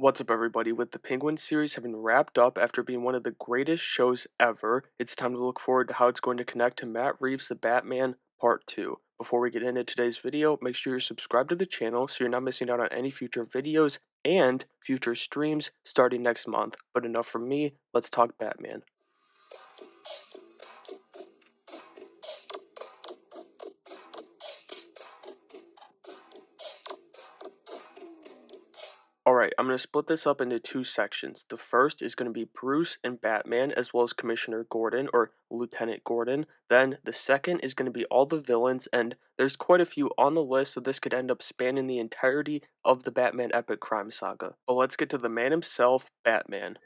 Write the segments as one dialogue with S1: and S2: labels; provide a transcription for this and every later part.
S1: What's up, everybody? With the Penguin series having wrapped up after being one of the greatest shows ever, it's time to look forward to how it's going to connect to Matt Reeves' The Batman Part 2. Before we get into today's video, make sure you're subscribed to the channel so you're not missing out on any future videos and future streams starting next month. But enough from me, let's talk Batman. Alright, I'm going to split this up into two sections. The first is going to be Bruce and Batman, as well as Commissioner Gordon, or Lieutenant Gordon. Then the second is going to be all the villains, and there's quite a few on the list, so this could end up spanning the entirety of the Batman epic crime saga. But let's get to the man himself, Batman.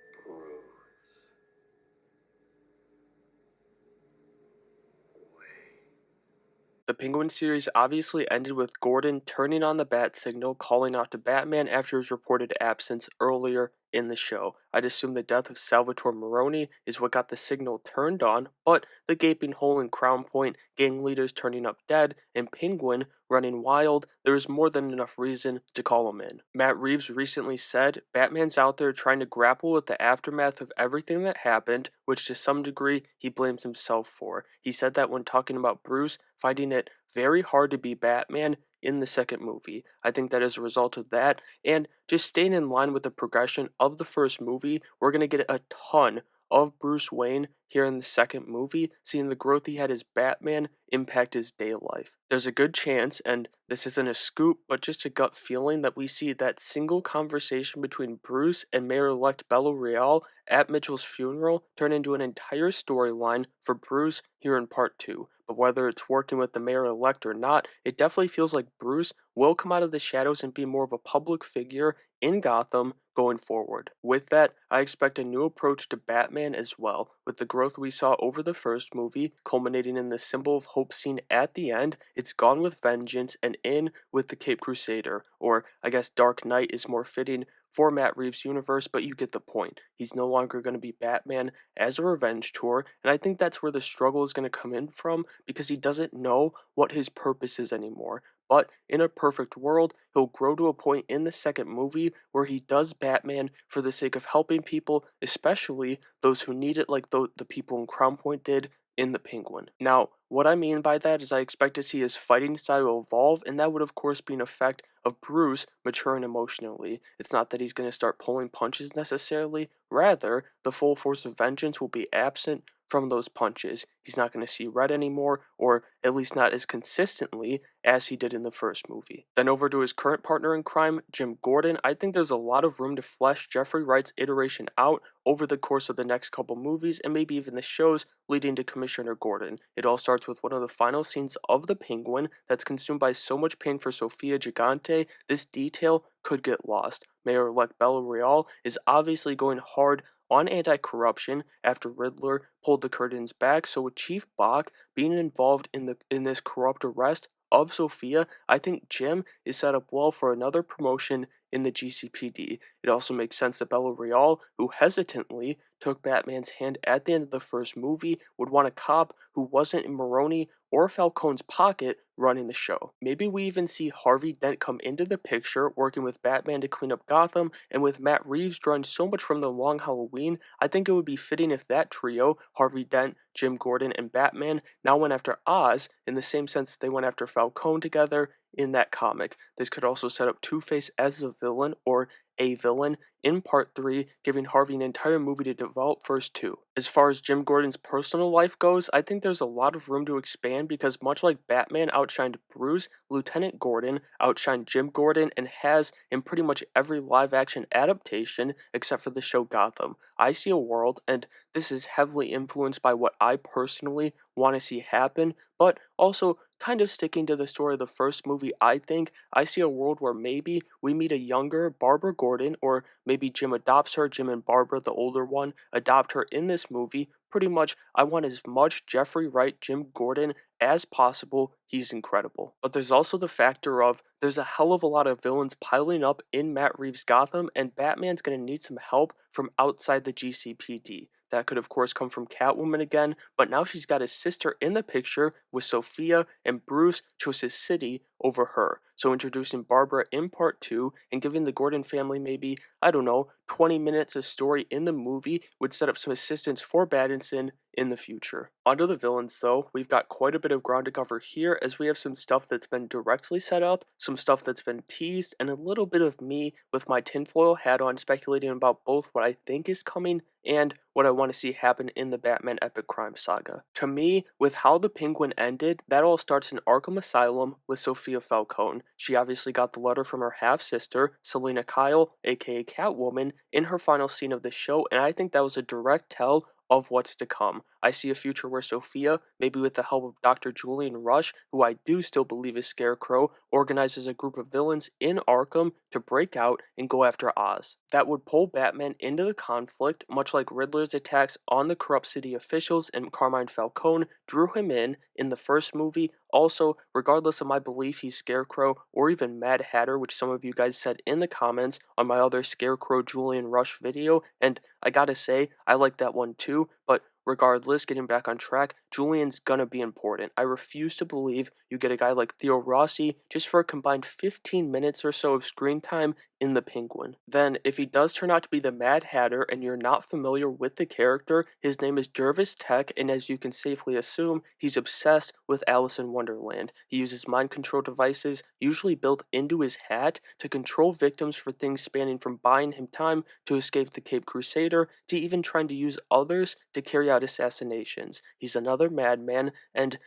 S1: The Penguin series obviously ended with Gordon turning on the bat signal, calling out to Batman after his reported absence earlier in the show. I'd assume the death of Salvatore Maroni is what got the signal turned on, but the gaping hole in Crown Point, gang leaders turning up dead, and Penguin running wild, there is more than enough reason to call him in. Matt Reeves recently said Batman's out there trying to grapple with the aftermath of everything that happened, which to some degree he blames himself for. He said that when talking about Bruce, finding it very hard to be Batman in the second movie. I think that as a result of that, and just staying in line with the progression of the first movie, we're going to get a ton of Bruce Wayne here in the second movie, seeing the growth he had as Batman impact his day life. There's a good chance, and this isn't a scoop, but just a gut feeling that we see that single conversation between Bruce and Mayor-elect Bella Real at Mitchell's funeral turn into an entire storyline for Bruce here in Part 2. But whether it's working with the Mayor-elect or not, it definitely feels like Bruce will come out of the shadows and be more of a public figure in Gotham going forward. With that, I expect a new approach to Batman as well, with the growth we saw over the first movie, culminating in the symbol of hope scene at the end. It's gone with vengeance and in with the Cape Crusader, or I guess Dark Knight is more fitting for Matt Reeves' universe, but you get the point. He's no longer going to be Batman as a revenge tour, and I think that's where the struggle is going to come in from, because he doesn't know what his purpose is anymore. But in a perfect world, he'll grow to a point in the second movie where he does Batman for the sake of helping people, especially those who need it, like the people in Crown Point did in the Penguin. Now, what I mean by that is I expect to see his fighting style evolve, and that would of course be an effect of Bruce maturing emotionally. It's not that he's going to start pulling punches necessarily, rather, the full force of vengeance will be absent from those punches. He's not going to see red anymore, or at least not as consistently as he did in the first movie. Then over to his current partner in crime, Jim Gordon. I think there's a lot of room to flesh Jeffrey Wright's iteration out over the course of the next couple movies, and maybe even the shows leading to Commissioner Gordon. It all starts with one of the final scenes of the Penguin that's consumed by so much pain for Sofia Gigante. This detail could get lost. Mayor-elect Bella Real is obviously going hard on anti-corruption after Riddler pulled the curtains back, so with Chief Bach being involved in this corrupt arrest of Sophia, I think Jim is set up well for another promotion in the GCPD. It also makes sense that Bella Real, who hesitantly took Batman's hand at the end of the first movie, would want a cop who wasn't in Maroni or Falcone's pocket running the show. Maybe we even see Harvey Dent come into the picture, working with Batman to clean up Gotham, and with Matt Reeves drawing so much from The Long Halloween, I think it would be fitting if that trio, Harvey Dent, Jim Gordon, and Batman, now went after Oz in the same sense they went after Falcone together in that comic. This could also set up Two-Face as a villain, or a villain, in Part 3, giving Harvey an entire movie to develop first too. As far as Jim Gordon's personal life goes, I think there's a lot of room to expand because much like Batman outshined Bruce, Lieutenant Gordon outshined Jim Gordon and has in pretty much every live-action adaptation except for the show Gotham. I see a world, and this is heavily influenced by what I personally want to see happen, but also kind of sticking to the story of the first movie. I think I see a world where maybe we meet a younger Barbara Gordon, or maybe Jim adopts her, Jim and Barbara, the older one, adopt her in this movie. Pretty much, I want as much Jeffrey Wright, Jim Gordon as possible. He's incredible. But there's also the factor of there's a hell of a lot of villains piling up in Matt Reeves' Gotham, and Batman's going to need some help from outside the GCPD. That could, of course, come from Catwoman again, but now she's got his sister in the picture with Sophia, and Bruce chose his city over her. So introducing Barbara in part 2 and giving the Gordon family maybe, I don't know, 20 minutes of story in the movie would set up some assistance for Pattinson in the future. Onto the villains though, we've got quite a bit of ground to cover here as we have some stuff that's been directly set up, some stuff that's been teased, and a little bit of me with my tinfoil hat on speculating about both what I think is coming and what I want to see happen in the Batman epic crime saga. To me, with how the Penguin ended, that all starts in Arkham Asylum with Sophia Falcone. She obviously got the letter from her half-sister, Selena Kyle, aka Catwoman, in her final scene of the show, and I think that was a direct tell of what's to come. I see a future where Sophia, maybe with the help of Dr. Julian Rush, who I do still believe is Scarecrow, organizes a group of villains in Arkham to break out and go after Oz. That would pull Batman into the conflict, much like Riddler's attacks on the corrupt city officials and Carmine Falcone drew him in the first movie. Also, regardless of my belief he's Scarecrow or even Mad Hatter, which some of you guys said in the comments on my other Scarecrow Julian Rush video, and I gotta say, I like that one too, but regardless, getting back on track, Julian's gonna be important. I refuse to believe you get a guy like Theo Rossi just for a combined 15 minutes or so of screen time in the Penguin. Then, if he does turn out to be the Mad Hatter and you're not familiar with the character, his name is Jervis Tech, and as you can safely assume, he's obsessed with Alice in Wonderland. He uses mind control devices, usually built into his hat, to control victims for things spanning from buying him time to escape the Cape Crusader, to even trying to use others to carry out assassinations. He's another madman, and,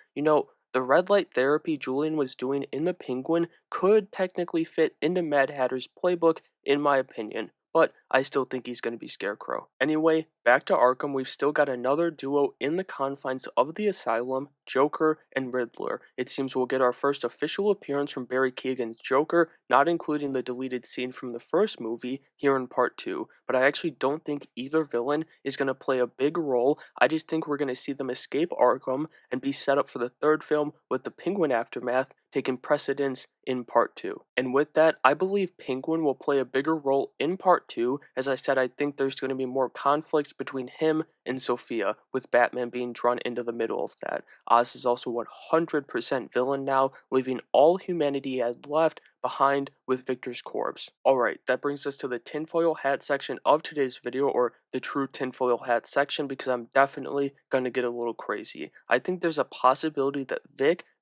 S1: the red light therapy Julian was doing in the Penguin could technically fit into Mad Hatter's playbook, in my opinion, but I still think he's going to be Scarecrow. Anyway, back to Arkham, we've still got another duo in the confines of the asylum, Joker and Riddler. It seems we'll get our first official appearance from Barry Keoghan's Joker, not including the deleted scene from the first movie, here in part 2, but I actually don't think either villain is going to play a big role. I just think we're going to see them escape Arkham and be set up for the third film with the Penguin aftermath taking precedence in part 2. And with that, I believe Penguin will play a bigger role in part 2. As I said, I think there's going to be more conflict between him and Sophia, with Batman being drawn into the middle of that. Oz is also 100% villain now, leaving all humanity had left behind with Victor's corpse. Alright, that brings us to the tinfoil hat section of today's video, or the true tinfoil hat section, because I'm definitely going to get a little crazy. I think there's a possibility that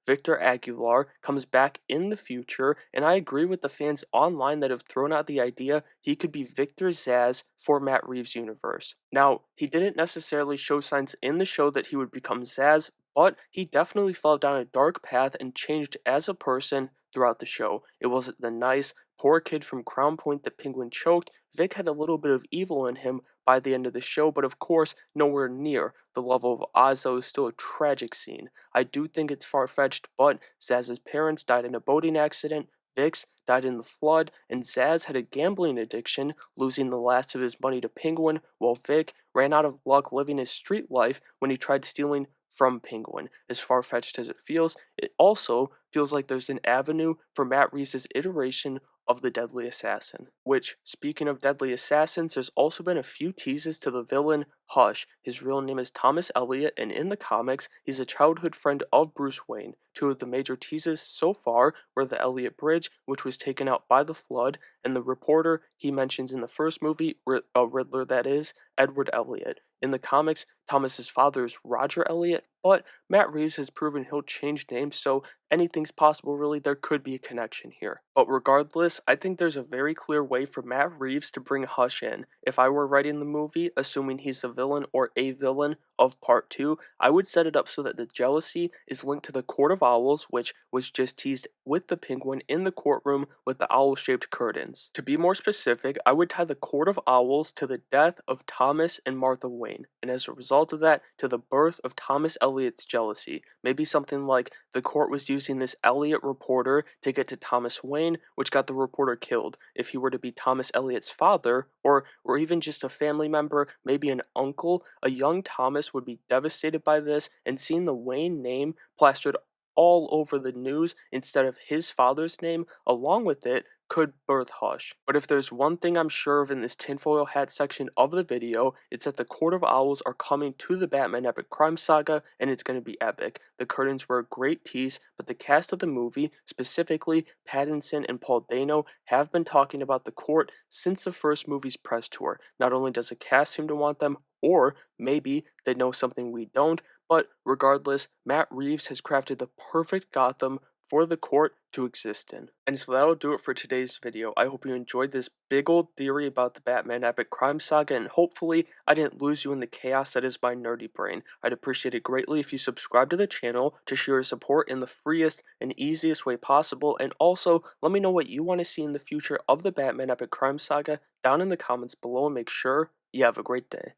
S1: Victor Aguilar comes back in the future, and I agree with the fans online that have thrown out the idea he could be Victor Zsasz for Matt Reeves' universe. Now, he didn't necessarily show signs in the show that he would become Zsasz, but he definitely fell down a dark path and changed as a person throughout the show. It wasn't the nice, poor kid from Crown Point that Penguin choked. Vic had a little bit of evil in him by the end of the show, but of course, nowhere near the level of Oz. That was still a tragic scene. I do think it's far-fetched, but Zaz's parents died in a boating accident, Vic's died in the flood, and Zaz had a gambling addiction, losing the last of his money to Penguin, while Vic ran out of luck living his street life when he tried stealing from Penguin. As far-fetched as it also feels like there's an avenue for Matt Reeves' iteration of the Deadly Assassin. Which, speaking of Deadly Assassins, there's also been a few teases to the villain Hush. His real name is Thomas Elliot, and in the comics, he's a childhood friend of Bruce Wayne. Two of the major teases so far were the Elliot Bridge, which was taken out by the flood, and the reporter he mentions in the first movie, Riddler that is, Edward Elliot. In the comics, Thomas's father is Roger Elliot, but Matt Reeves has proven he'll change names, so anything's possible really. There could be a connection here. But regardless, I think there's a very clear way for Matt Reeves to bring Hush in. If I were writing the movie, assuming he's the villain or a villain of part 2, I would set it up so that the jealousy is linked to the Court of Owls, which was just teased with the Penguin in the courtroom with the owl-shaped curtains. To be more specific, I would tie the Court of Owls to the death of Thomas and Martha Wayne, and as a result of that, to the birth of Thomas Elliot's jealousy. Maybe something like the court was using this Elliot reporter to get to Thomas Wayne, which got the reporter killed. If he were to be Thomas Elliot's father, or even just a family member, maybe an uncle, a young Thomas would be devastated by this, and seeing the Wayne name plastered all over the news instead of his father's name, along with it, could birth Hush. But if there's one thing I'm sure of in this tinfoil hat section of the video, it's that the Court of Owls are coming to the Batman Epic Crime Saga, and it's going to be epic. The curtains were a great tease, but the cast of the movie, specifically Pattinson and Paul Dano, have been talking about the court since the first movie's press tour. Not only does the cast seem to want them, or maybe they know something we don't, but regardless, Matt Reeves has crafted the perfect Gotham for the court to exist in. And so that'll do it for today's video. I hope you enjoyed this big old theory about the Batman Epic Crime Saga, and hopefully I didn't lose you in the chaos that is my nerdy brain. I'd appreciate it greatly if you subscribe to the channel to show your support in the freest and easiest way possible, and also let me know what you want to see in the future of the Batman Epic Crime Saga down in the comments below, and make sure you have a great day.